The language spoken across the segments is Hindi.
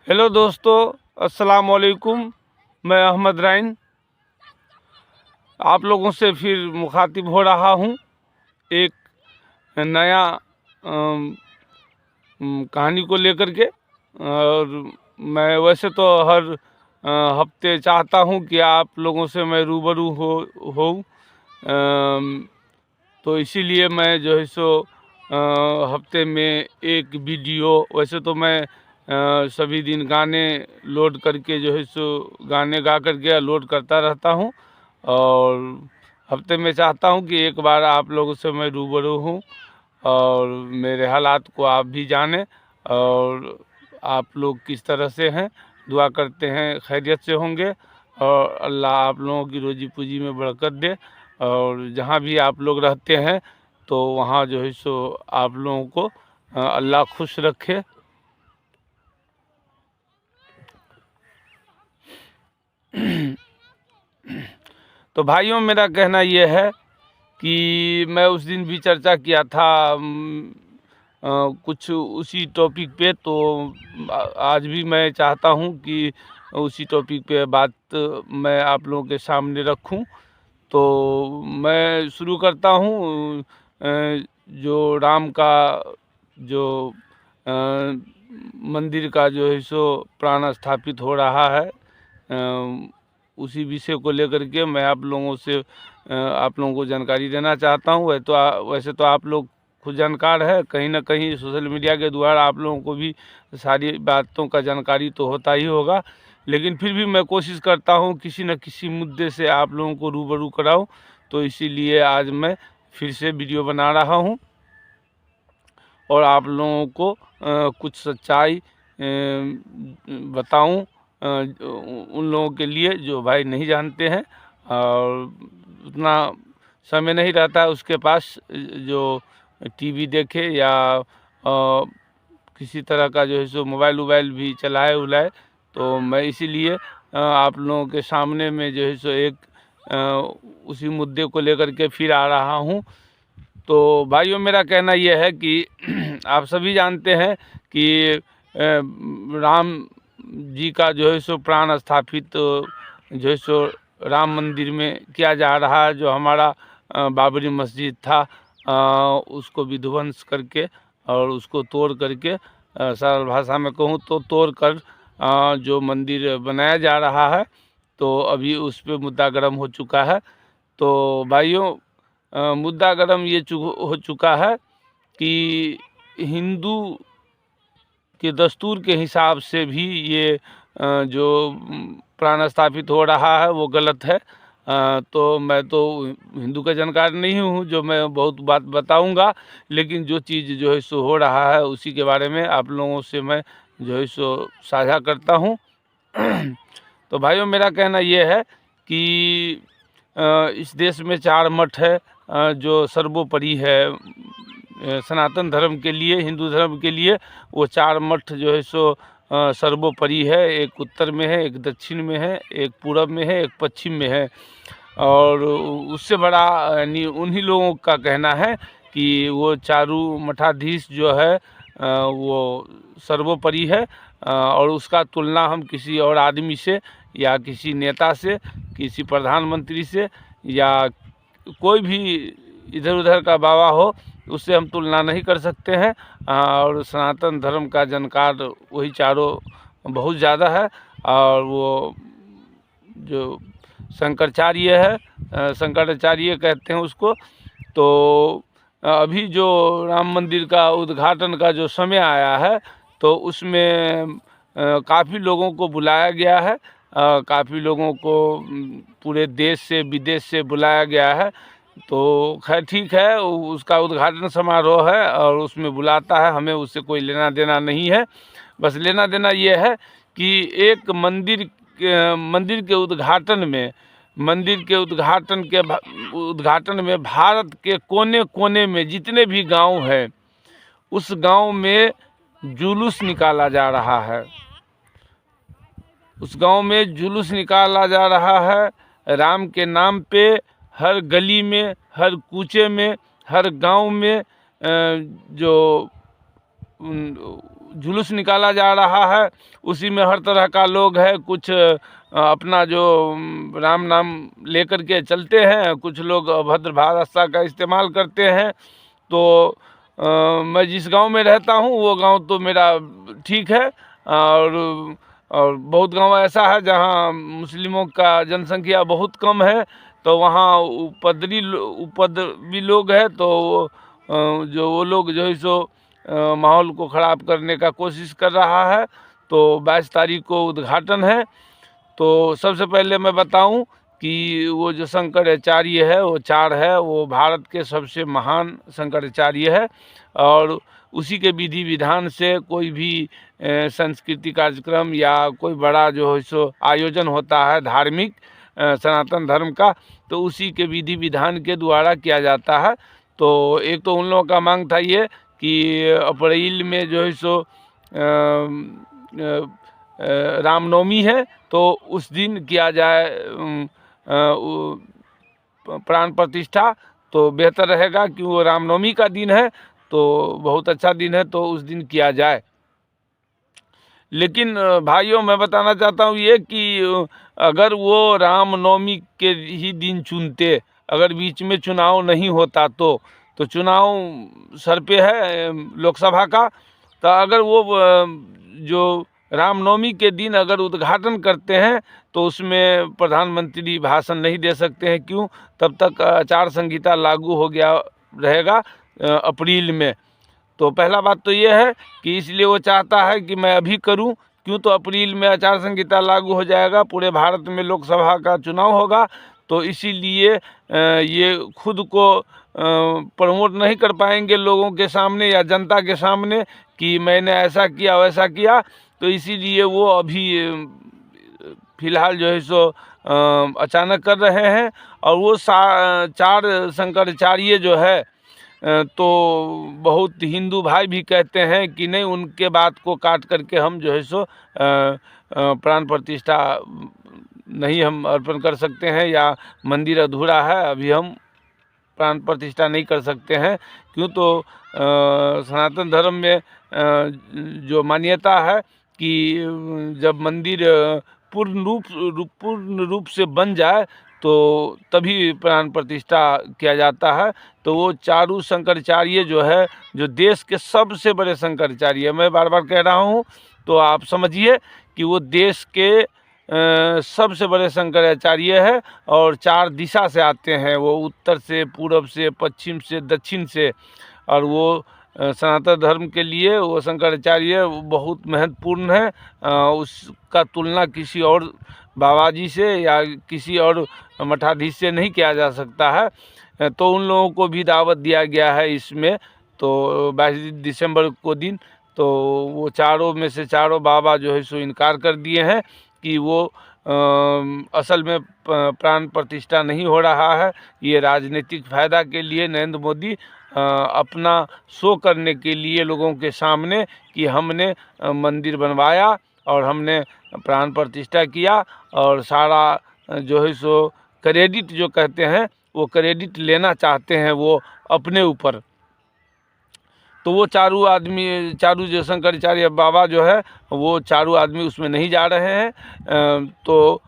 हेलो दोस्तों, अस्सलाम वालेकुम। मैं अहमद राइन आप लोगों से फिर मुखातिब हो रहा हूँ एक नया कहानी को लेकर के। और मैं वैसे तो हर हफ्ते चाहता हूँ कि आप लोगों से मैं रूबरू हो तो इसीलिए मैं जो है सो हफ्ते में एक वीडियो, वैसे तो मैं सभी दिन गाने लोड करके जो है सो गाने गा करके लोड करता रहता हूँ। और हफ्ते में चाहता हूँ कि एक बार आप लोगों से मैं रूबरू हूँ और मेरे हालात को आप भी जानें और आप लोग किस तरह से हैं। दुआ करते हैं खैरियत से होंगे और अल्लाह आप लोगों की रोजी पूजी में बरकत दे। और जहाँ भी आप लोग रहते हैं तो वहाँ जो है सो आप लोगों को अल्लाह खुश रखे। तो भाइयों, मेरा कहना ये है कि मैं उस दिन भी चर्चा किया था कुछ उसी टॉपिक पे, तो आज भी मैं चाहता हूँ कि उसी टॉपिक पे बात मैं आप लोगों के सामने रखूं। तो मैं शुरू करता हूँ जो राम का जो मंदिर का जो है सो प्राण स्थापित हो रहा है, उसी विषय को लेकर के मैं आप लोगों से आप लोगों को जानकारी देना चाहता हूँ। वैसे तो आप लोग खुद जानकार है, कहीं ना कहीं सोशल मीडिया के द्वारा आप लोगों को भी सारी बातों का जानकारी तो होता ही होगा, लेकिन फिर भी मैं कोशिश करता हूँ किसी न किसी मुद्दे से आप लोगों को रूबरू कराऊँ। तो इसीलिए आज मैं फिर से वीडियो बना रहा हूँ और आप लोगों को कुछ सच्चाई बताऊं उन लोगों के लिए जो भाई नहीं जानते हैं और उतना समय नहीं रहता है उसके पास जो टीवी देखे या किसी तरह का जो है सो मोबाइल भी चलाए उलाए। तो मैं इसीलिए आप लोगों के सामने में जो है सो एक उसी मुद्दे को लेकर के फिर आ रहा हूँ। तो भाइयों, मेरा कहना यह है कि आप सभी जानते हैं कि राम जी का जो है सो प्राण स्थापित जो है सो राम मंदिर में किया जा रहा है। जो हमारा बाबरी मस्जिद था उसको विध्वंस करके और उसको तोड़ करके, सरल भाषा में कहूँ तो तोड़ कर जो मंदिर बनाया जा रहा है, तो अभी उस पर मुद्दा गर्म हो चुका है। तो भाइयों, मुद्दा गर्म ये हो चुका है कि हिंदू के दस्तूर के हिसाब से भी ये जो प्राण स्थापित हो रहा है वो गलत है। तो मैं तो हिंदू का जानकार नहीं हूँ जो मैं बहुत बात बताऊंगा, लेकिन जो चीज़ जो है सो हो रहा है उसी के बारे में आप लोगों से मैं जो है सो साझा करता हूँ। तो भाइयों, मेरा कहना ये है कि इस देश में 4 मठ है जो सर्वोपरि है सनातन धर्म के लिए, हिंदू धर्म के लिए। वो 4 मठ जो है सो सर्वोपरि है। एक उत्तर में है, एक दक्षिण में है, एक पूरब में है, एक पश्चिम में है। और उससे बड़ा यानी उन्हीं लोगों का कहना है कि वो चारों मठाधीश जो है वो सर्वोपरि है और उसका तुलना हम किसी और आदमी से या किसी नेता से, किसी प्रधानमंत्री से या कोई भी इधर उधर का बाबा हो उससे हम तुलना नहीं कर सकते हैं। और सनातन धर्म का जानकार वही चारों बहुत ज़्यादा है। और वो जो शंकराचार्य है, शंकराचार्य कहते हैं उसको। तो अभी जो राम मंदिर का उद्घाटन का जो समय आया है तो उसमें काफ़ी लोगों को बुलाया गया है, काफ़ी लोगों को पूरे देश से विदेश से बुलाया गया है। तो खैर ठीक है, उसका उद्घाटन समारोह है और उसमें बुलाता है, हमें उससे कोई लेना देना नहीं है। बस लेना देना ये है कि एक मंदिर के उद्घाटन में उद्घाटन में भारत के कोने कोने में जितने भी गांव हैं उस गांव में जुलूस निकाला जा रहा है। उस गांव में जुलूस निकाला जा रहा है राम के नाम पे। हर गली में, हर कूचे में, हर गांव में जो जुलूस निकाला जा रहा है, उसी में हर तरह का लोग है। कुछ अपना जो राम नाम लेकर के चलते हैं, कुछ लोग अभद्र भाषा का इस्तेमाल करते हैं। तो मैं जिस गांव में रहता हूं वो गांव तो मेरा ठीक है, और बहुत गांव ऐसा है जहां मुस्लिमों का जनसंख्या बहुत कम है, तो वहाँ उपद्रवी लोग हैं। तो जो वो लोग जो है सो माहौल को ख़राब करने का कोशिश कर रहा है। तो 22 तारीख को उद्घाटन है। तो सबसे पहले मैं बताऊं कि वो जो शंकराचार्य है, वो चार है, वो भारत के सबसे महान शंकराचार्य है। और उसी के विधि विधान से कोई भी सांस्कृतिक कार्यक्रम या कोई बड़ा जो है सो आयोजन होता है धार्मिक सनातन धर्म का, तो उसी के विधि विधान के द्वारा किया जाता है। तो एक तो उन लोगों का मांग था ये कि अप्रैल में जो है सो रामनवमी है, तो उस दिन किया जाए प्राण प्रतिष्ठा, तो बेहतर रहेगा कि वो रामनवमी का दिन है, तो बहुत अच्छा दिन है, तो उस दिन किया जाए। लेकिन भाइयों मैं बताना चाहता हूँ ये कि अगर वो रामनवमी के ही दिन चुनते, अगर बीच में चुनाव नहीं होता तो चुनाव सर पे है लोकसभा का, तो अगर वो जो रामनवमी के दिन अगर उद्घाटन करते हैं तो उसमें प्रधानमंत्री भाषण नहीं दे सकते हैं। क्यों? तब तक आचार संहिता लागू हो गया रहेगा अप्रैल में। तो पहला बात तो ये है कि इसलिए वो चाहता है कि मैं अभी करूं। क्यों? तो अप्रैल में आचार संहिता लागू हो जाएगा, पूरे भारत में लोकसभा का चुनाव होगा, तो इसीलिए ये खुद को प्रमोट नहीं कर पाएंगे लोगों के सामने या जनता के सामने कि मैंने ऐसा किया वैसा किया। तो इसीलिए वो अभी फिलहाल जो है सो अचानक कर रहे हैं। और वो चार शंकराचार्य जो है तो बहुत हिंदू भाई भी कहते हैं कि नहीं, उनके बात को काट करके हम जो है सो प्राण प्रतिष्ठा नहीं हम अर्पण कर सकते हैं, या मंदिर अधूरा है, अभी हम प्राण प्रतिष्ठा नहीं कर सकते हैं। क्यों? तो सनातन धर्म में जो मान्यता है कि जब मंदिर पूर्ण रूप से बन जाए तो तभी प्राण प्रतिष्ठा किया जाता है। तो वो चारों शंकराचार्य जो है, जो देश के सबसे बड़े शंकराचार्य, मैं बार बार कह रहा हूँ, तो आप समझिए कि वो देश के सबसे बड़े शंकराचार्य है। और चार दिशा से आते हैं, वो उत्तर से, पूरब से, पश्चिम से, दक्षिण से। और वो सनातन धर्म के लिए वो शंकराचार्य बहुत महत्वपूर्ण है। उसका तुलना किसी और बाबा जी से या किसी और मठाधीश से नहीं किया जा सकता है। तो उन लोगों को भी दावत दिया गया है इसमें। तो 22 दिसंबर को दिन, तो वो चारों में से चारों बाबा जो है सो इनकार कर दिए हैं कि वो असल में प्राण प्रतिष्ठा नहीं हो रहा है। ये राजनीतिक फ़ायदा के लिए नरेंद्र मोदी अपना शो करने के लिए लोगों के सामने कि हमने मंदिर बनवाया और हमने प्राण प्रतिष्ठा किया, और सारा जो है सो क्रेडिट जो कहते हैं वो क्रेडिट लेना चाहते हैं वो अपने ऊपर। तो वो चारों जो शंकराचार्य बाबा जो है वो चारों आदमी उसमें नहीं जा रहे हैं। तो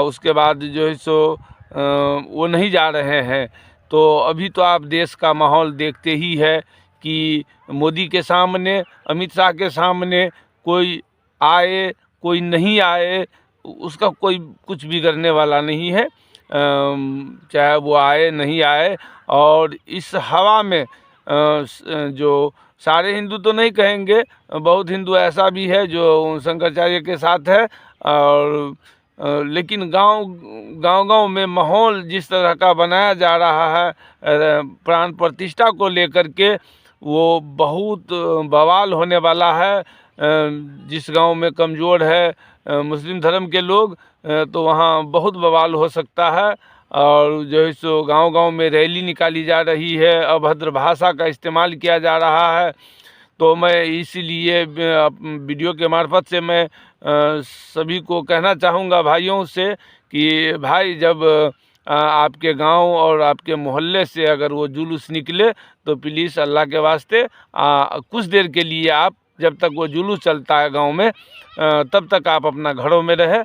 उसके बाद जो है सो वो नहीं जा रहे हैं। तो अभी तो आप देश का माहौल देखते ही है कि मोदी के सामने, अमित शाह के सामने कोई आए कोई नहीं आए, उसका कोई कुछ बिगड़ने वाला नहीं है, चाहे वो आए नहीं आए। और इस हवा में जो सारे हिंदू तो नहीं कहेंगे, बहुत हिंदू ऐसा भी है जो शंकराचार्य के साथ है। और लेकिन गांव में माहौल जिस तरह का बनाया जा रहा है प्राण प्रतिष्ठा को लेकर के, वो बहुत बवाल होने वाला है। जिस गांव में कमज़ोर है मुस्लिम धर्म के लोग, तो वहाँ बहुत बवाल हो सकता है। और जो है सो गांव में रैली निकाली जा रही है, अभद्र भाषा का इस्तेमाल किया जा रहा है। तो मैं इसीलिए वीडियो के मार्फत से मैं सभी को कहना चाहूँगा भाइयों से कि भाई जब आपके गांव और आपके मोहल्ले से अगर वो जुलूस निकले तो प्लीज़ अल्लाह के वास्ते कुछ देर के लिए आप जब तक वो जुलूस चलता है गांव में तब तक आप अपना घरों में रहे।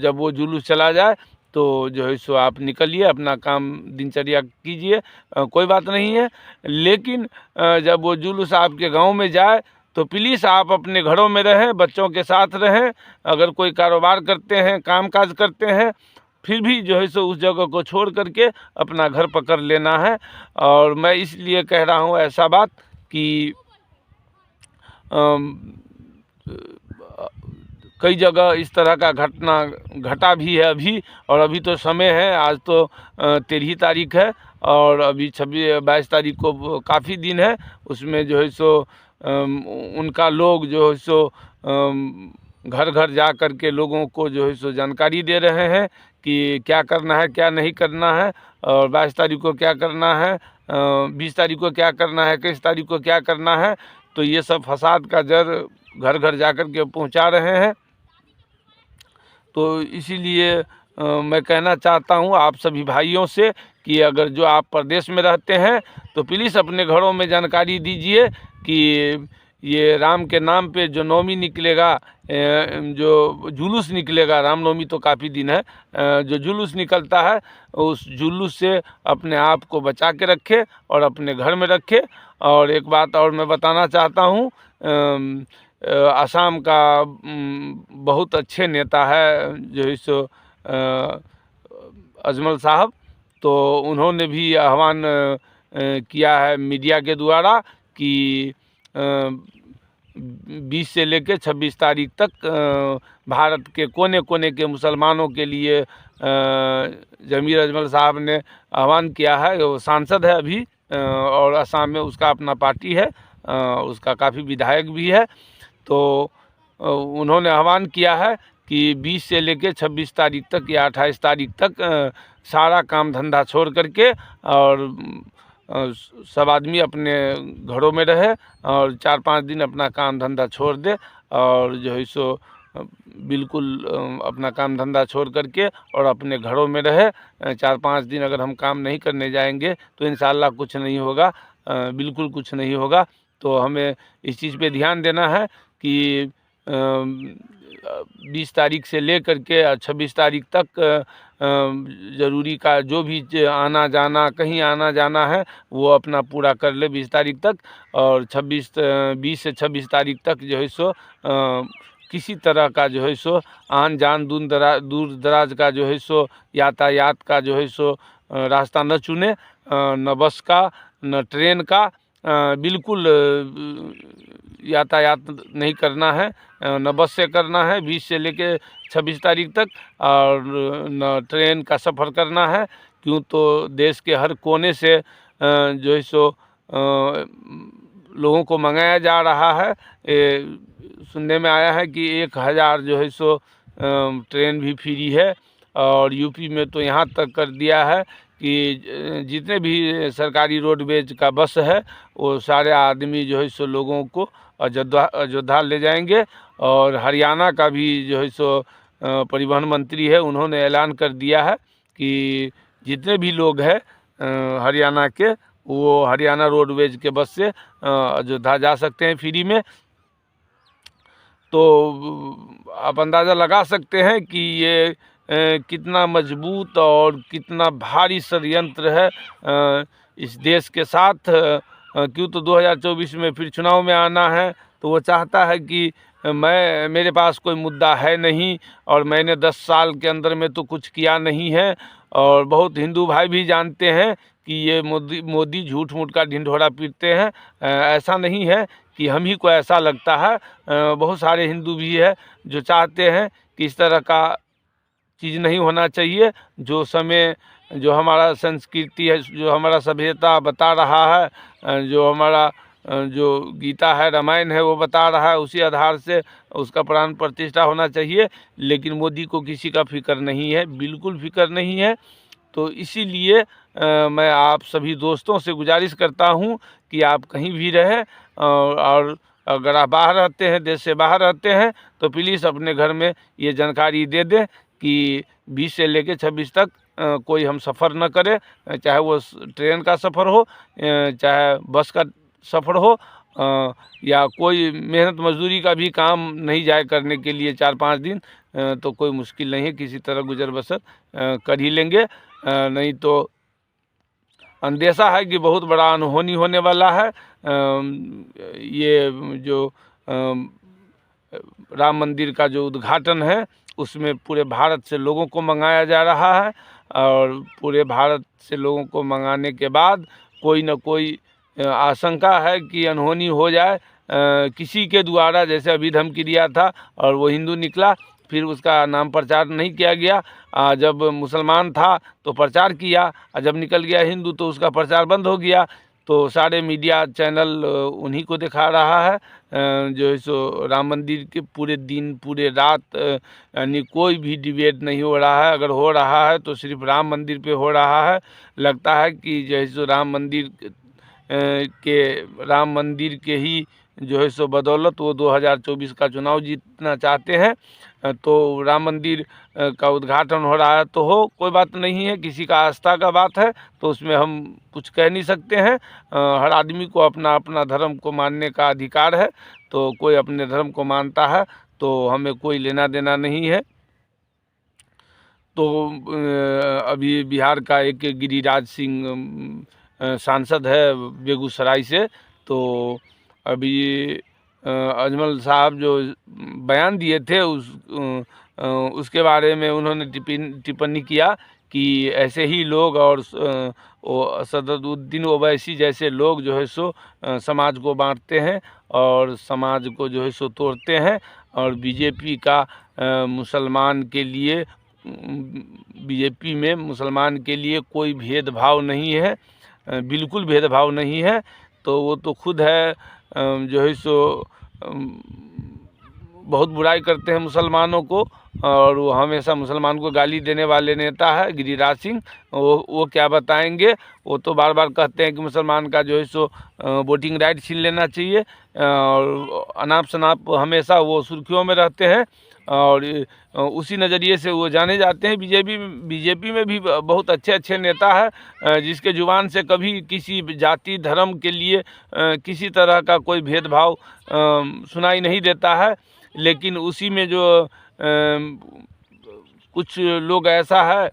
जब वो जुलूस चला जाए तो जो है सो आप निकलिए, अपना काम दिनचर्या कीजिए, कोई बात नहीं है। लेकिन जब वो जुलूस आपके गांव में जाए तो प्लीज़ आप अपने घरों में रहें, बच्चों के साथ रहें। अगर कोई कारोबार करते हैं, कामकाज करते हैं, फिर भी जो है सो उस जगह को छोड़ करके अपना घर पकड़ लेना है। और मैं इसलिए कह रहा हूँ ऐसा बात कि कई जगह इस तरह का घटना घटा भी है अभी, और अभी तो समय है, आज तो 13 तारीख है और अभी 22 तारीख को काफ़ी दिन है। उसमें जो है सो उनका लोग जो है सो घर घर जा कर के लोगों को जो है सो जानकारी दे रहे हैं कि क्या करना है, क्या नहीं करना है, और 22 तारीख को क्या करना है, 20 तारीख को क्या करना है, 21 तारीख को क्या करना है। तो ये सब फसाद का जड़ घर घर जा कर के पहुँचा रहे हैं। तो इसीलिए मैं कहना चाहता हूँ आप सभी भाइयों से कि अगर जो आप प्रदेश में रहते हैं तो प्लीज़ अपने घरों में जानकारी दीजिए कि ये राम के नाम पे जो नवमी निकलेगा, जो जुलूस निकलेगा, रामनवमी तो काफ़ी दिन है, जो जुलूस निकलता है उस जुलूस से अपने आप को बचा के रखे और अपने घर में रखे। और एक बात और मैं बताना चाहता हूँ, असम का बहुत अच्छे नेता है जो इस अजमल साहब, तो उन्होंने भी आह्वान किया है मीडिया के द्वारा कि 20 से लेकर 26 तारीख तक भारत के कोने कोने के मुसलमानों के लिए जमीर अजमल साहब ने आह्वान किया है। वो सांसद है अभी और असम में उसका अपना पार्टी है, उसका काफ़ी विधायक भी है। तो उन्होंने आह्वान किया है कि 20 से लेकर 26 तारीख तक या 28 तारीख तक सारा काम धंधा छोड़ करके और सब आदमी अपने घरों में रहे और 4-5 दिन अपना काम धंधा छोड़ दे और जो है सो बिल्कुल अपना काम धंधा छोड़ करके और अपने घरों में रहे। 4-5 दिन अगर हम काम नहीं करने जाएंगे तो इंशाल्लाह कुछ नहीं होगा, बिल्कुल कुछ नहीं होगा। तो हमें इस चीज़ पे ध्यान देना है कि 20 तारीख से ले कर के 26 तारीख तक ज़रूरी का जो भी आना जाना, कहीं आना जाना है वो अपना पूरा कर ले 20 तारीख तक। और 20 से 26 तारीख तक जो है सो किसी तरह का जो है सो आन जान दूर दराज का जो है सो यातायात का जो है सो रास्ता न चुने, न बस का न ट्रेन का, बिल्कुल यातायात नहीं करना है, न बस से करना है 20 से लेके 26 तारीख तक, और न ट्रेन का सफ़र करना है। क्यों तो देश के हर कोने से जो है सो लोगों को मंगाया जा रहा है। सुनने में आया है कि 1000 जो है सो ट्रेन भी फ्री है, और यूपी में तो यहाँ तक कर दिया है कि जितने भी सरकारी रोडवेज का बस है वो सारे आदमी जो है सो लोगों को अयोध्या ले जाएंगे। और हरियाणा का भी जो है सो परिवहन मंत्री है, उन्होंने ऐलान कर दिया है कि जितने भी लोग हैं हरियाणा के, वो हरियाणा रोडवेज के बस से अयोध्या जा सकते हैं फ्री में। तो आप अंदाज़ा लगा सकते हैं कि ये कितना मजबूत और कितना भारी षड्यंत्र है इस देश के साथ। क्यों तो 2024 में फिर चुनाव में आना है, तो वो चाहता है कि मेरे पास कोई मुद्दा है नहीं और मैंने 10 साल के अंदर में तो कुछ किया नहीं है। और बहुत हिंदू भाई भी जानते हैं कि ये मोदी झूठ मूठ का ढिंढोरा पीटते हैं। ऐसा नहीं है कि हम ही को ऐसा लगता है, बहुत सारे हिंदू भी है जो चाहते हैं कि इस तरह का चीज़ नहीं होना चाहिए। जो समय जो हमारा संस्कृति है, जो हमारा सभ्यता बता रहा है, जो हमारा जो गीता है, रामायण है, वो बता रहा है, उसी आधार से उसका प्राण प्रतिष्ठा होना चाहिए। लेकिन मोदी को किसी का फिक्र नहीं है, बिल्कुल फिक्र नहीं है। तो इसीलिए मैं आप सभी दोस्तों से गुजारिश करता हूं कि आप कहीं भी रहें, और अगर आप बाहर रहते हैं, देश से बाहर रहते हैं, तो प्लीज़ अपने घर में ये जानकारी दे दें कि 20 से लेकर 26 तक कोई हम सफ़र न करें, चाहे वो ट्रेन का सफ़र हो चाहे बस का सफ़र हो। या कोई मेहनत मजदूरी का भी काम नहीं जाए करने के लिए 4-5 दिन, तो कोई मुश्किल नहीं है, किसी तरह गुजर बसर कर ही लेंगे। नहीं तो अंदेशा है कि बहुत बड़ा अनहोनी होने वाला है। ये जो राम मंदिर का जो उद्घाटन है उसमें पूरे भारत से लोगों को मंगाया जा रहा है, और पूरे भारत से लोगों को मंगाने के बाद कोई न कोई आशंका है कि अनहोनी हो जाए किसी के द्वारा। जैसे अभी धमकी दिया था और वो हिंदू निकला, फिर उसका नाम प्रचार नहीं किया गया। जब मुसलमान था तो प्रचार किया, और जब निकल गया हिंदू तो उसका प्रचार बंद हो गया। तो सारे मीडिया चैनल उन्हीं को दिखा रहा है। जो है सो राम मंदिर के पूरे दिन पूरे रात यानी कोई भी डिबेट नहीं हो रहा है। अगर हो रहा है तो सिर्फ राम मंदिर पे हो रहा है। लगता है कि जो है सो राम मंदिर के ही जो है सो बदौलत वो 2024 का चुनाव जीतना चाहते हैं। तो राम मंदिर का उद्घाटन हो रहा है तो हो, कोई बात नहीं है, किसी का आस्था का बात है तो उसमें हम कुछ कह नहीं सकते हैं। हर आदमी को अपना अपना धर्म को मानने का अधिकार है, तो कोई अपने धर्म को मानता है तो हमें कोई लेना देना नहीं है। तो अभी बिहार का एक गिरिराज सिंह सांसद है बेगूसराय से, तो अभी अजमल साहब जो बयान दिए थे उसके बारे में उन्होंने टिप्पणी किया कि ऐसे ही लोग और असदुद्दीन ओवैसी जैसे लोग जो है सो समाज को बांटते हैं और समाज को जो है सो तोड़ते हैं। और बीजेपी का मुसलमान के लिए बीजेपी में मुसलमान के लिए कोई भेदभाव नहीं है, बिल्कुल भेदभाव नहीं है। तो वो तो खुद है जो है सो बहुत बुराई करते हैं मुसलमानों को, और वो हमेशा मुसलमान को गाली देने वाले नेता है गिरिराज सिंह। वो क्या बताएंगे, वो तो बार बार कहते हैं कि मुसलमान का जो है सो वोटिंग राइट छीन लेना चाहिए, और अनाप शनाप हमेशा वो सुर्खियों में रहते हैं, और उसी नज़रिए से वो जाने जाते हैं। बीजेपी में भी बहुत अच्छे अच्छे नेता है जिसके ज़ुबान से कभी किसी जाति धर्म के लिए किसी तरह का कोई भेदभाव सुनाई नहीं देता है। लेकिन उसी में जो कुछ लोग ऐसा है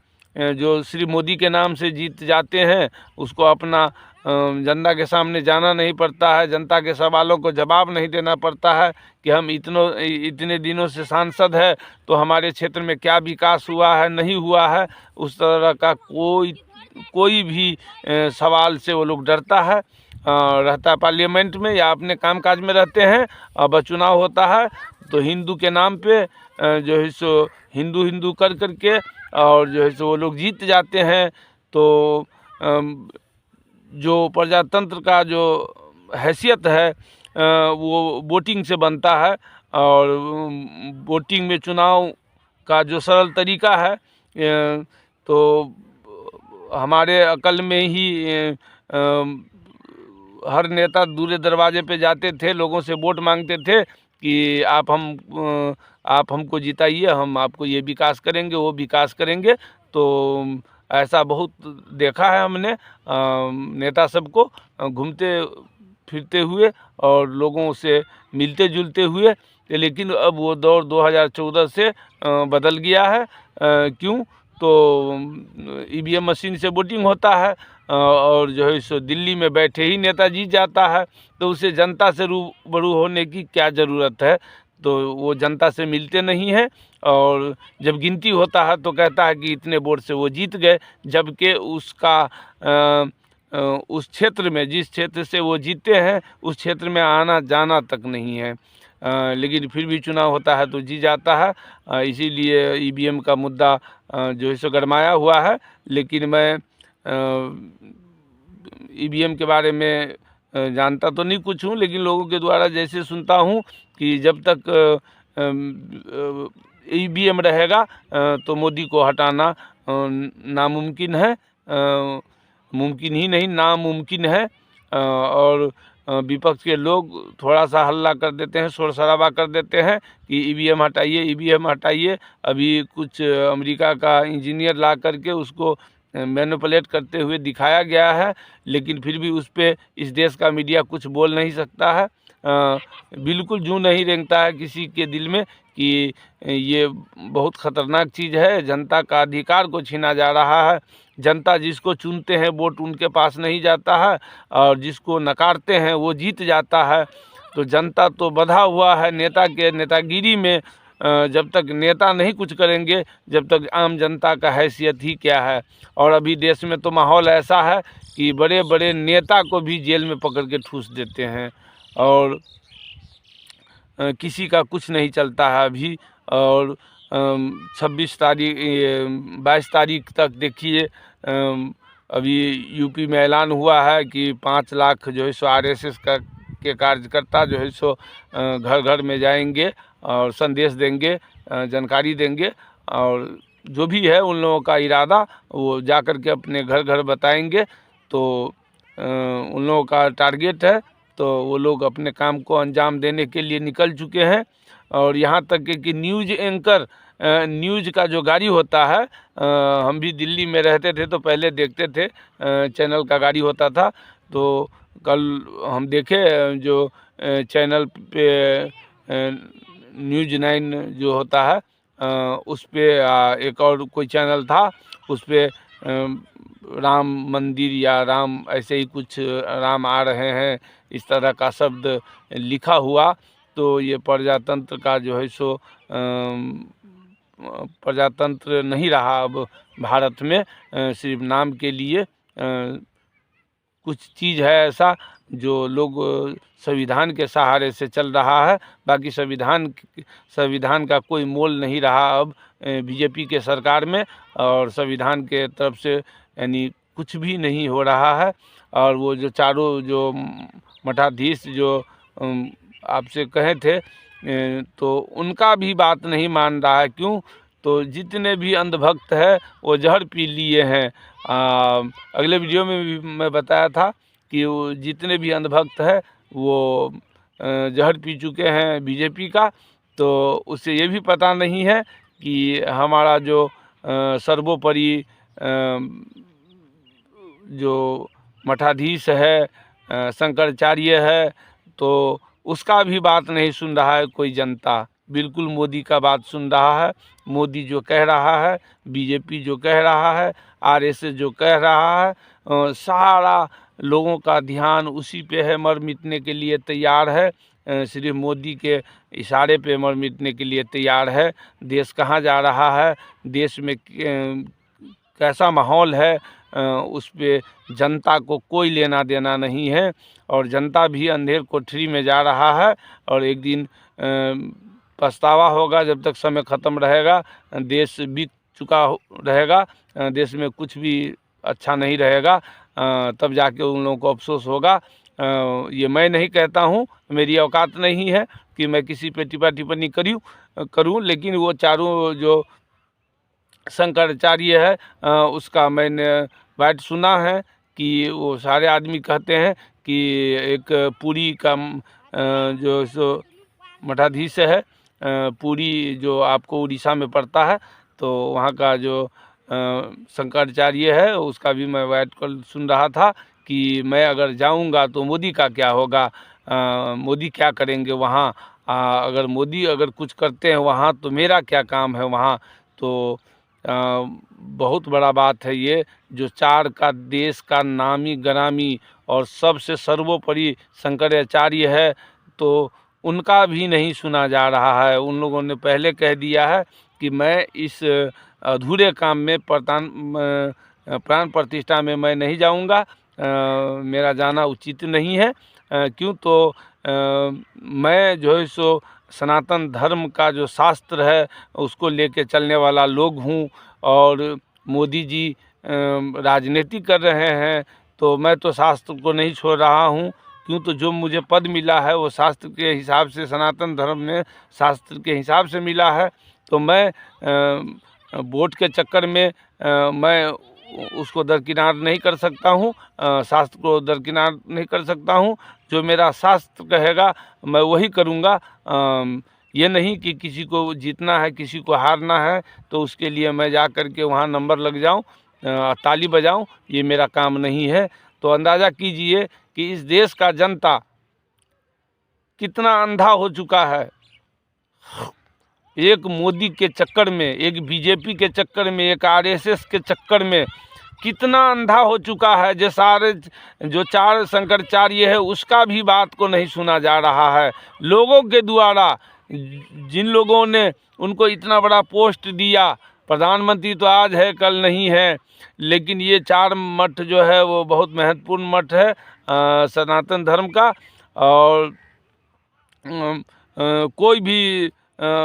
जो श्री मोदी के नाम से जीत जाते हैं, उसको अपना जनता के सामने जाना नहीं पड़ता है, जनता के सवालों को जवाब नहीं देना पड़ता है कि हम इतने दिनों से सांसद है तो हमारे क्षेत्र में क्या विकास हुआ है नहीं हुआ है। उस तरह का कोई भी सवाल से वो लोग डरता है, रहता है पार्लियामेंट में या अपने कामकाज में रहते हैं। अब चुनाव होता है तो हिंदू के नाम पे जो है सो हिंदू कर के और जो है सो वो लोग जीत जाते हैं। तो जो प्रजातंत्र का जो हैसियत है वो वोटिंग से बनता है, और वोटिंग में चुनाव का जो सरल तरीका है तो हमारे अकल में ही हर नेता दूर दरवाजे पे जाते थे, लोगों से वोट मांगते थे कि आप हमको जिताइए, हम आपको ये विकास करेंगे वो विकास करेंगे। तो ऐसा बहुत देखा है हमने नेता सबको घूमते फिरते हुए और लोगों से मिलते जुलते हुए। लेकिन अब वो दौर 2014 से बदल गया है। क्यों? तो ईवीएम मशीन से वोटिंग होता है और जो है सो दिल्ली में बैठे ही नेता जीत जाता है, तो उसे जनता से रूबरू होने की क्या ज़रूरत है। तो वो जनता से मिलते नहीं हैं, और जब गिनती होता है तो कहता है कि इतने वोट से वो जीत गए, जबकि उसका उस क्षेत्र में जिस क्षेत्र से वो जीते हैं उस क्षेत्र में आना जाना तक नहीं है। लेकिन फिर भी चुनाव होता है तो जीत जाता है। इसीलिए ईवीएम का मुद्दा जो है सो गरमाया हुआ है। लेकिन मैं ईवीएम के बारे में जानता तो नहीं कुछ हूँ, लेकिन लोगों के द्वारा जैसे सुनता हूँ कि जब तक ईवीएम रहेगा तो मोदी को हटाना नामुमकिन है, मुमकिन ही नहीं नामुमकिन है। और विपक्ष के लोग थोड़ा सा हल्ला कर देते हैं, शोर शराबा कर देते हैं कि ईवीएम हटाइए ईवीएम हटाइए। अभी कुछ अमेरिका का इंजीनियर ला करके उसको मैनिपुलेट करते हुए दिखाया गया है, लेकिन फिर भी उस पे इस देश का मीडिया कुछ बोल नहीं सकता है। बिल्कुल जूं नहीं रेंगता है किसी के दिल में कि ये बहुत ख़तरनाक चीज़ है, जनता का अधिकार को छीना जा रहा है। जनता जिसको चुनते हैं वोट उनके पास नहीं जाता है, और जिसको नकारते हैं वो जीत जाता है। तो जनता तो बंधा हुआ है नेता के नेतागिरी में। जब तक नेता नहीं कुछ करेंगे, जब तक आम जनता का हैसियत ही क्या है। और अभी देश में तो माहौल ऐसा है कि बड़े बड़े नेता को भी जेल में पकड़ के ठूस देते हैं, और किसी का कुछ नहीं चलता है अभी। और 22 तारीख तक देखिए, अभी यूपी में ऐलान हुआ है कि 5 लाख जो है सो RSS के कार्यकर्ता जो है सो घर घर में जाएंगे और संदेश देंगे, जानकारी देंगे, और जो भी है उन लोगों का इरादा वो जा कर के अपने घर घर बताएंगे। तो उन लोगों का टारगेट है, तो वो लोग अपने काम को अंजाम देने के लिए निकल चुके हैं। और यहाँ तक कि न्यूज़ एंकर, न्यूज़ का जो गाड़ी होता है, हम भी दिल्ली में रहते थे तो पहले देखते थे, चैनल का गाड़ी होता था। तो कल हम देखे जो चैनल पे न्यूज़ 9 जो होता है, उस पे एक और कोई चैनल था, उस पे राम मंदिर या राम ऐसे ही कुछ राम आ रहे हैं इस तरह का शब्द लिखा हुआ। तो ये प्रजातंत्र का जो है सो प्रजातंत्र नहीं रहा अब भारत में, सिर्फ नाम के लिए कुछ चीज़ है ऐसा जो लोग संविधान के सहारे से चल रहा है। बाकी संविधान का कोई मोल नहीं रहा अब बीजेपी के सरकार में, और संविधान के तरफ से यानी कुछ भी नहीं हो रहा है। और वो जो चारों जो मठाधीश जो आपसे कहे थे, तो उनका भी बात नहीं मान रहा है। क्यों? तो जितने भी अंधभक्त है वो जहर पी लिए हैं। अगले वीडियो में भी मैं बताया था कि वो जितने भी अंधभक्त है वो जहर पी चुके हैं बीजेपी का। तो उससे ये भी पता नहीं है कि हमारा जो सर्वोपरि जो मठाधीश है, शंकराचार्य है, तो उसका भी बात नहीं सुन रहा है कोई जनता। बिल्कुल मोदी का बात सुन रहा है। मोदी जो कह रहा है, बीजेपी जो कह रहा है, RSS जो कह रहा है, सारा लोगों का ध्यान उसी पे है, मर मिटने के लिए तैयार है। सिर्फ मोदी के इशारे पे मर मिटने के लिए तैयार है। देश कहाँ जा रहा है, देश में कैसा माहौल है, उस पे जनता को कोई लेना देना नहीं है। और जनता भी अंधेर कोठरी में जा रहा है, और एक दिन पछतावा होगा। जब तक समय ख़त्म रहेगा, देश बीत चुका रहेगा, देश में कुछ भी अच्छा नहीं रहेगा, तब जाके उन लोगों को अफसोस होगा। ये मैं नहीं कहता हूँ, मेरी औकात नहीं है कि मैं किसी पे टिप्पा टिप्पणी करूँ, लेकिन वो चारों जो शंकराचार्य है, उसका मैंने बात सुना है कि वो सारे आदमी कहते हैं कि एक पुरी का जो सो मठाधीश है, पुरी जो आपको उड़ीसा में पड़ता है, तो वहाँ का जो शंकराचार्य है उसका भी मैं बात कल सुन रहा था कि मैं अगर जाऊंगा तो मोदी का क्या होगा, मोदी क्या करेंगे वहाँ, अगर मोदी अगर कुछ करते हैं वहाँ तो मेरा क्या काम है वहाँ। तो बहुत बड़ा बात है ये, जो चार का देश का नामी ग्रामी और सबसे सर्वोपरि शंकराचार्य है, तो उनका भी नहीं सुना जा रहा है। उन लोगों ने पहले कह दिया है कि मैं इस अधूरे काम में प्राण प्रतिष्ठा में मैं नहीं जाऊंगा, मेरा जाना उचित नहीं है। क्यों? तो मैं जो है सो सनातन धर्म का जो शास्त्र है उसको लेके चलने वाला लोग हूँ, और मोदी जी राजनीति कर रहे हैं, तो मैं तो शास्त्र को नहीं छोड़ रहा हूँ। क्यों? तो जो मुझे पद मिला है वो शास्त्र के हिसाब से, सनातन धर्म में शास्त्र के हिसाब से मिला है। तो मैं वोट के चक्कर में मैं उसको दरकिनार नहीं कर सकता हूँ, शास्त्र को दरकिनार नहीं कर सकता हूँ। जो मेरा शास्त्र कहेगा मैं वही करूँगा। ये नहीं कि किसी को जीतना है, किसी को हारना है, तो उसके लिए मैं जा कर के वहाँ नंबर लग जाऊँ। ताली बजाऊं, ये मेरा काम नहीं है। तो अंदाज़ा कीजिए कि इस देश का जनता कितना अंधा हो चुका है। एक मोदी के चक्कर में, एक बीजेपी के चक्कर में, एक आरएसएस के चक्कर में कितना अंधा हो चुका है। जो चार शंकराचार्य है उसका भी बात को नहीं सुना जा रहा है लोगों के द्वारा। जिन लोगों ने उनको इतना बड़ा पोस्ट दिया, प्रधानमंत्री तो आज है कल नहीं है, लेकिन ये चार मठ जो है वो बहुत महत्वपूर्ण मठ है सनातन धर्म का। और कोई भी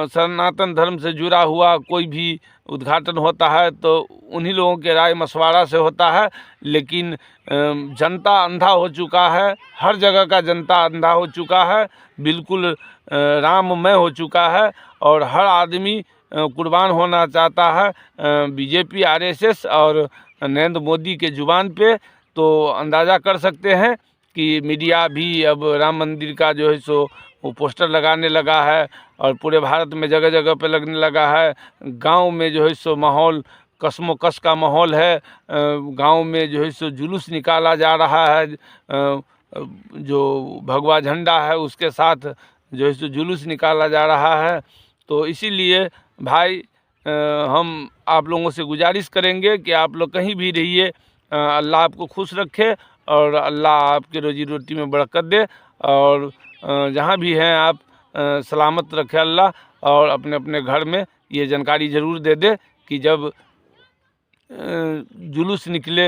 सनातन धर्म से जुड़ा हुआ कोई भी उद्घाटन होता है तो उन्हीं लोगों के राय मशवरा से होता है। लेकिन जनता अंधा हो चुका है, हर जगह का जनता अंधा हो चुका है, बिल्कुल राममय हो चुका है। और हर आदमी कुर्बान होना चाहता है बीजेपी, आरएसएस और नरेंद्र मोदी के जुबान पे। तो अंदाज़ा कर सकते हैं कि मीडिया भी अब राम मंदिर का जो है सो वो पोस्टर लगाने लगा है और पूरे भारत में जगह जगह पे लगने लगा है। गांव में जो है सो माहौल कशमोकश का माहौल है। गांव में जो है सो जुलूस निकाला जा रहा है, जो भगवा झंडा है उसके साथ जो है सो जुलूस निकाला जा रहा है। तो इसीलिए भाई हम आप लोगों से गुजारिश करेंगे कि आप लोग कहीं भी रहिए, अल्लाह आपको खुश रखे और अल्लाह आपके रोजी रोटी में बरकत दे। और जहाँ भी हैं आप सलामत रखे अल्लाह। और अपने अपने घर में ये जानकारी ज़रूर दे दे कि जब जुलूस निकले,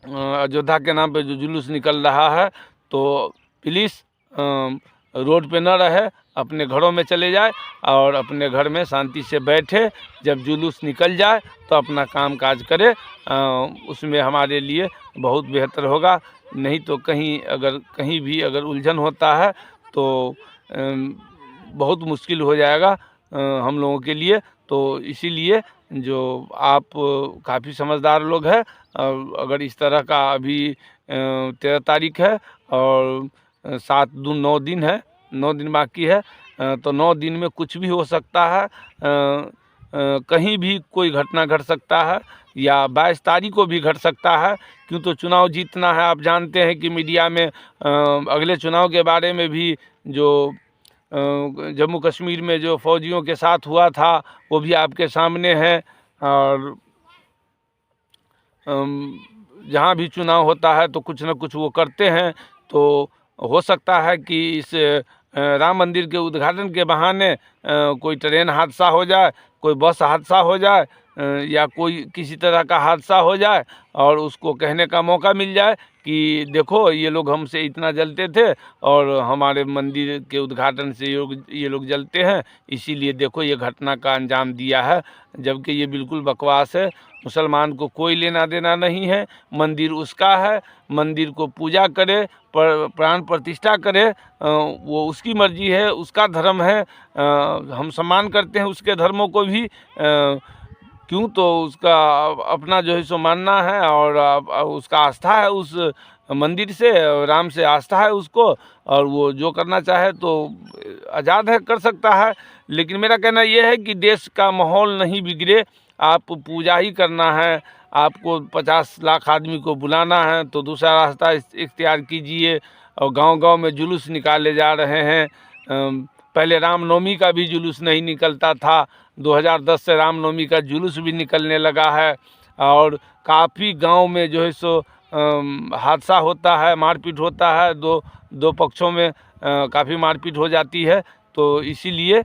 अयोध्या के नाम पे जो जुलूस निकल रहा है, तो प्लीज़ रोड पे न रहे, अपने घरों में चले जाए और अपने घर में शांति से बैठे। जब जुलूस निकल जाए तो अपना काम काज करे, उसमें हमारे लिए बहुत बेहतर होगा। नहीं तो कहीं भी अगर उलझन होता है तो बहुत मुश्किल हो जाएगा हम लोगों के लिए। तो इसीलिए जो आप काफ़ी समझदार लोग हैं, अगर इस तरह का अभी 13 तारीख है और 7 दून 9 दिन है, 9 दिन बाकी है, तो 9 दिन में कुछ भी हो सकता है। कहीं भी कोई घटना घट सकता है या 22 तारीख को भी घट सकता है। क्यों तो चुनाव जीतना है। आप जानते हैं कि मीडिया में अगले चुनाव के बारे में भी जो जम्मू कश्मीर में जो फौजियों के साथ हुआ था वो भी आपके सामने है। और जहाँ भी चुनाव होता है तो कुछ न कुछ वो करते हैं। तो हो सकता है कि इस राम मंदिर के उद्घाटन के बहाने कोई ट्रेन हादसा हो जाए, कोई बस हादसा हो जाए, या कोई किसी तरह का हादसा हो जाए और उसको कहने का मौका मिल जाए कि देखो ये लोग हमसे इतना जलते थे और हमारे मंदिर के उद्घाटन से ये लोग जलते हैं, इसीलिए देखो ये घटना का अंजाम दिया है। जबकि ये बिल्कुल बकवास है। मुसलमान को कोई लेना देना नहीं है, मंदिर उसका है, मंदिर को पूजा करे, प्राण प्रतिष्ठा करे, वो उसकी मर्जी है, उसका धर्म है। हम सम्मान करते हैं उसके धर्मों को भी। क्यों तो उसका अपना जो है सो मानना है और उसका आस्था है उस मंदिर से, राम से आस्था है उसको, और वो जो करना चाहे तो आज़ाद है, कर सकता है। लेकिन मेरा कहना यह है कि देश का माहौल नहीं बिगड़े, आप पूजा ही करना है, आपको 50 लाख आदमी को बुलाना है तो दूसरा रास्ता इख्तियार कीजिए। और गांव-गांव में जुलूस निकाले जा रहे हैं। पहले रामनवमी का भी जुलूस नहीं निकलता था, 2010 से रामनवमी का जुलूस भी निकलने लगा है। और काफ़ी गांव में जो है सो हादसा होता है, मारपीट होता है, दो पक्षों में काफ़ी मारपीट हो जाती है। तो इसीलिए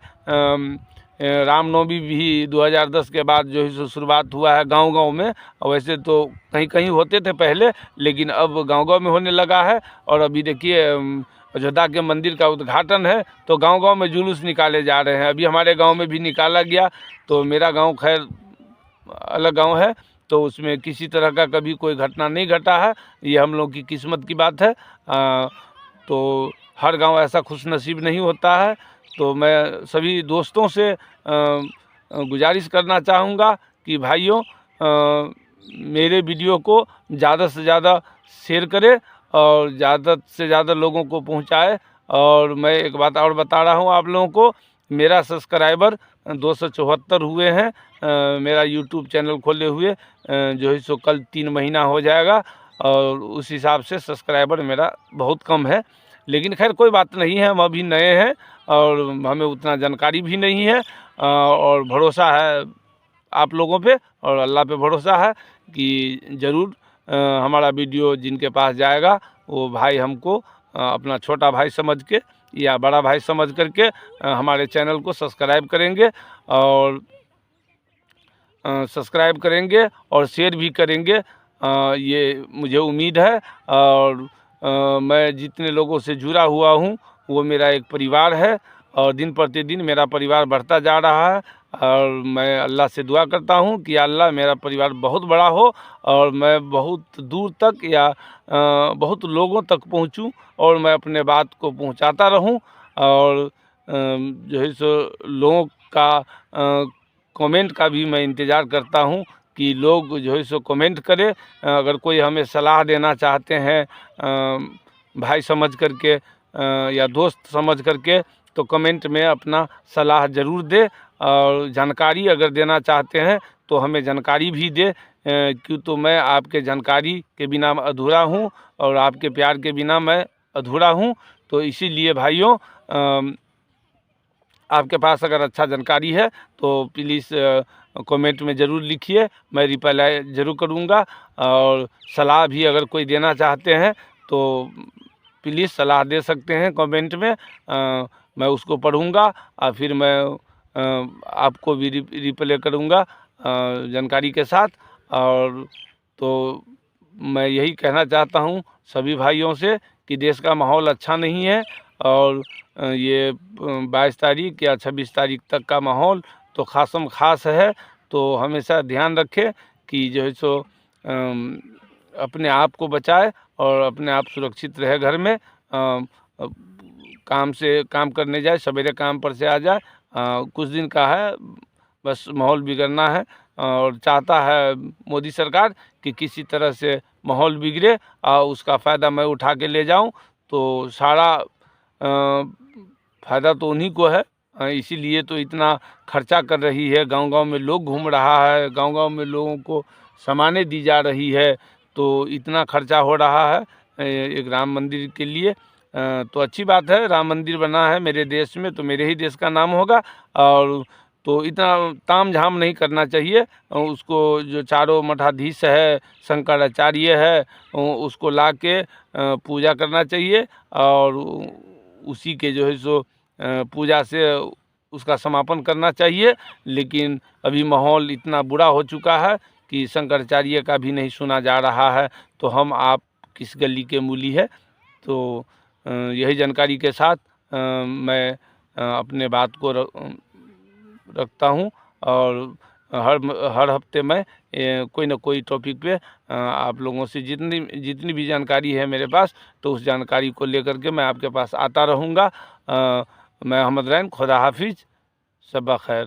रामनवमी भी 2010 के बाद जो है सो शुरुआत हुआ है गांव-गांव में। वैसे तो कहीं-कहीं होते थे पहले, लेकिन अब गांव-गांव में होने लगा है। और अभी देखिए अयोध्या के मंदिर का उद्घाटन है तो गांव-गांव में जुलूस निकाले जा रहे हैं। अभी हमारे गांव में भी निकाला गया। तो मेरा गांव खैर अलग गांव है, तो उसमें किसी तरह का कभी कोई घटना नहीं घटा है। ये हम लोग की किस्मत की बात है। तो हर गांव ऐसा खुशनसीब नहीं होता है। तो मैं सभी दोस्तों से गुजारिश करना चाहूँगा कि भाइयों मेरे वीडियो को ज़्यादा से ज़्यादा शेयर करें और ज़्यादा से ज़्यादा लोगों को पहुंचाए। और मैं एक बात और बता रहा हूं आप लोगों को, मेरा सब्सक्राइबर 274 हुए हैं मेरा यूट्यूब चैनल खोले हुए, जो है सो कल 3 महीना हो जाएगा, और उस हिसाब से सब्सक्राइबर मेरा बहुत कम है। लेकिन खैर कोई बात नहीं है, हम अभी नए हैं और हमें उतना जानकारी भी नहीं है, और भरोसा है आप लोगों पे और अल्लाह पे भरोसा है कि ज़रूर हमारा वीडियो जिनके पास जाएगा वो भाई हमको अपना छोटा भाई समझ के या बड़ा भाई समझ करके हमारे चैनल को सब्सक्राइब करेंगे और सब्सक्राइब करेंगे और शेयर भी करेंगे, ये मुझे उम्मीद है। और मैं जितने लोगों से जुड़ा हुआ हूँ वो मेरा एक परिवार है, और दिन प्रतिदिन मेरा परिवार बढ़ता जा रहा है, और मैं अल्लाह से दुआ करता हूँ कि अल्लाह मेरा परिवार बहुत बड़ा हो और मैं बहुत दूर तक या बहुत लोगों तक पहुँचूँ और मैं अपने बात को पहुँचाता रहूँ, और जो है सो लोगों का कमेंट का भी मैं इंतज़ार करता हूँ कि लोग जो है सो कमेंट करें। अगर कोई हमें सलाह देना चाहते हैं भाई समझ करके या दोस्त समझ करके, तो कमेंट में अपना सलाह ज़रूर दे, और जानकारी अगर देना चाहते हैं तो हमें जानकारी भी दे, क्यों तो मैं आपके जानकारी के बिना अधूरा हूँ और आपके प्यार के बिना मैं अधूरा हूँ। तो इसीलिए भाइयों आपके पास अगर अच्छा जानकारी है तो प्लीज़ कमेंट में ज़रूर लिखिए, मैं रिप्लाई ज़रूर करूँगा। और सलाह भी अगर कोई देना चाहते हैं तो प्लीज़ सलाह दे सकते हैं कमेंट में, मैं उसको पढ़ूँगा और फिर मैं आपको भी रिप्लाई करूँगा जानकारी के साथ। और तो मैं यही कहना चाहता हूँ सभी भाइयों से कि देश का माहौल अच्छा नहीं है, और ये 22 तारीख या 26 तारीख तक का माहौल तो खासम खास है। तो हमेशा ध्यान रखें कि जो है सो अपने आप को बचाए और अपने आप सुरक्षित रहे घर में, काम करने जाए, सवेरे काम पर से आ जाए, कुछ दिन का है, बस माहौल बिगड़ना है, और चाहता है मोदी सरकार कि किसी तरह से माहौल बिगड़े और उसका फ़ायदा मैं उठा के ले जाऊं, तो सारा फ़ायदा तो उन्हीं को है, इसीलिए तो इतना खर्चा कर रही है, गांव-गांव में लोग घूम रहा है, गांव-गांव में लोगों को सामानें दी जा रही है, तो इतना खर्चा हो रहा है एक राम मंदिर के लिए। तो अच्छी बात है, राम मंदिर बना है मेरे देश में तो मेरे ही देश का नाम होगा, और तो इतना ताम-झाम नहीं करना चाहिए। उसको जो चारों मठाधीश है, शंकराचार्य है, उसको ला के पूजा करना चाहिए, और उसी के जो है सो पूजा से उसका समापन करना चाहिए। लेकिन अभी माहौल इतना बुरा हो चुका है कि शंकराचार्य का भी नहीं सुना जा रहा है, तो हम आप किस गली के मूली है। तो यही जानकारी के साथ मैं अपने बात को रखता हूँ, और हर हफ्ते मैं कोई ना कोई टॉपिक पे आप लोगों से जितनी भी जानकारी है मेरे पास, तो उस जानकारी को लेकर के मैं आपके पास आता रहूँगा। मैं अहमद रैन, खुदा हाफिज़, शब्बा खैर।